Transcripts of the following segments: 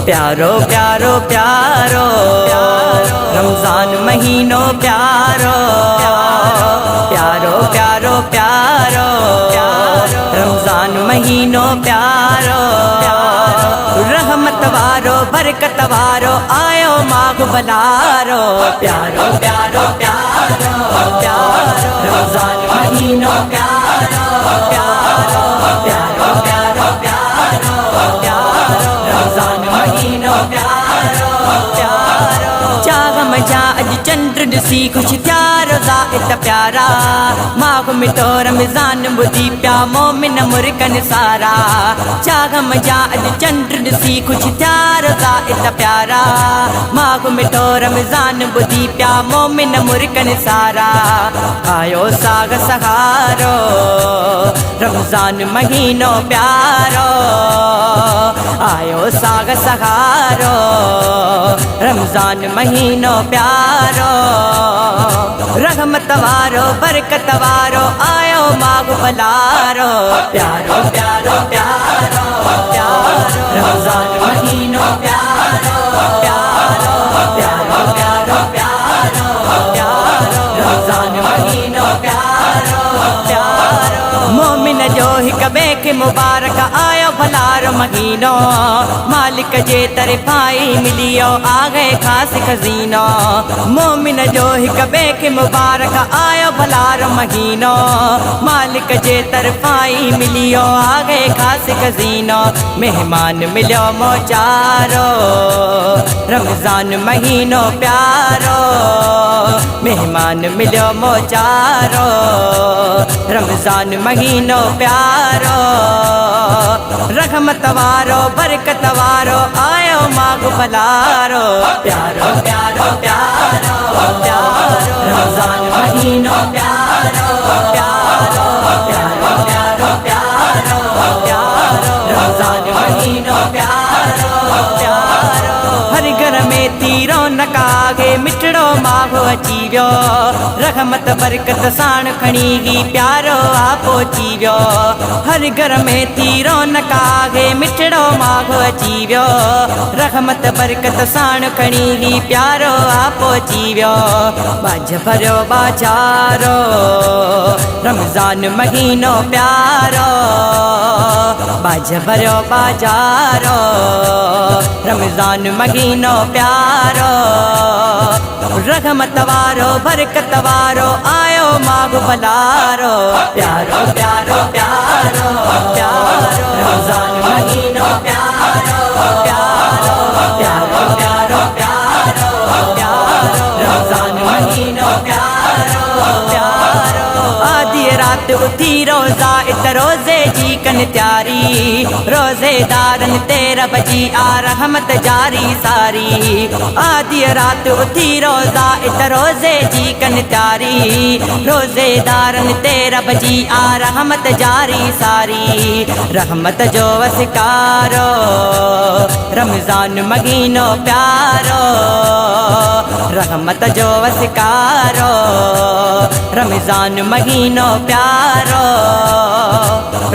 प्यारो प्यारो प्यारो रमजान महीनो प्यारो प्यारो प्यारो प्यारो रमजान महीनो प्यारो रहमत वारो बरकत वारो आयो माघ बलारो प्यारो प्यारो प्यारो प्यारो रमजान महीनो प्यारो प्यारो प्यारो प्यारो प्यारो प्यारो रमजान महीनो प्यारो प्यारो जाग मजा अज चंद्र ॾिसी ख़ुशि थिया रोज़ा इत प्यारा माघ में तो रमज़ान ॿुधी पिया मोमिन मुर्कन सारा जाग मजा अज चंद्र ॾिसी ख़ुशि थिया रोज़ा इत प्यारा माघ में तो रमज़ान ॿुधी पिया मोमिन मुर्कन सारा आयो साग सहारो रमज़ान महीनो प्यारो आयो साग सहारो रमज़ान महीनो प्यारो रहमत वारो बरकत वारो आयो माघ बलारो प्यारो प्यारो प्यारो प्यारो रमज़ान महीनो प्यारो प्यारो प्यारो प्यारो प्यारो प्यारो रमज़ान महीनो प्यारो प्यारो मोमिन जो हिक ॿिए खे मुबारक आयो भलारो महीनो मालिक जे तरफ़ां मिलियो आ गए ख़ासि खज़ीनो मोमिन जो हिक ॿिए खे मुबारक आयो भलारो महीनो मालिक जे तरफ़ां मिलियो आ गए ख़ासि खज़ीनो मेहमान मिलियो मोचारो रमज़ान महीनो प्यारो मेहमान मिलियो मोचारो रमज़ान महीनो प्यारो रहमत वारो बरकत वारो आयो माघ बलारो प्यारो प्यारो प्यारो प्यारो रमज़ान महीनो प्यारो प्यारो प्यारो प्यारो प्यारो प्यारो रमज़ान महीनो प्यारो प्यारो हर घर में थी रौनक आगे मिठड़ो माघ अची वियो रहमत बरकत साण खणी ही प्यारो आ पहुची वियो हर घर में थी रौनक आगे मिठड़ो माघ अची वियो रहमत बरकत साण खणी ही प्यारो आ पहुची वियो बाज भरियो बाजारो रमज़ान महीनो प्यारो बाज भरियो बाजारो रमज़ान महीनो प्यारो रहमत वारो बरकत वारो आयो माघ बलारो प्यारो प्यारो प्यारो प्यारो रमज़ान महीनो प्यारो प्यारो प्यारो प्यारो प्यारो प्यारो रमज़ान महीनो प्यारो प्यारो आधी रात उथी रोज़ा इत रोज़े जी कन त्यारी रोज़ेदारन ते रब जी आ रहमत जारी सारी आधी रात उथी रोज़ा इत रोज़े जी कन त्यारी रोज़ेदारन ते रब जी आ रहमत जारी सारी रहमत जो वसकारो रमज़ान महीनो प्यारो रहमत जो वसकारो रमज़ान महीनो प्यारो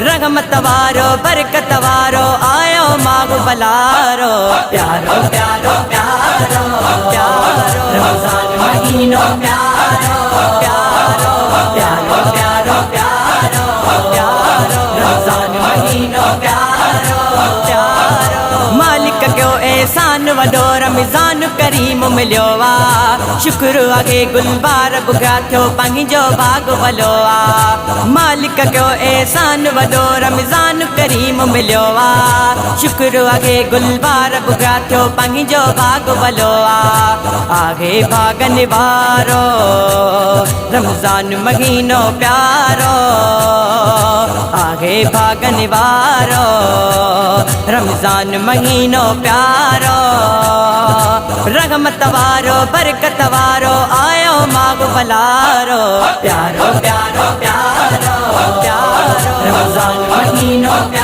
रहमत वारो बरकत वारो आयो माघ बलारो प्यारो प्यारो प्यारो प्यारो रमज़ान महीनो प्यारो प्यारो प्यारो प्यारो प्यारो प्यारो रमज़ान महीनो प्यारो प्यारो मालिक क्यों एहसान वॾो रमज़ान करीम मिलियो आ शुक्र आहे गुलबार बुगा थियो पंहिंजो बाग भलो आ मालिक क्यों एहसान वॾो रमज़ान करीम मिलियो आ शुक्र आहे गुलबार बुगा थियो पंहिंजो बाग भलो आ आगे भागन वारो रमज़ान महीनो प्यारो आगे भागन वारो रमज़ान महीनो प्यारो रहमत वारो बरकत वारो आयो माघ बलारो प्यारो प्यारो प्यारो प्यारो रमज़ान महीनो प्यारो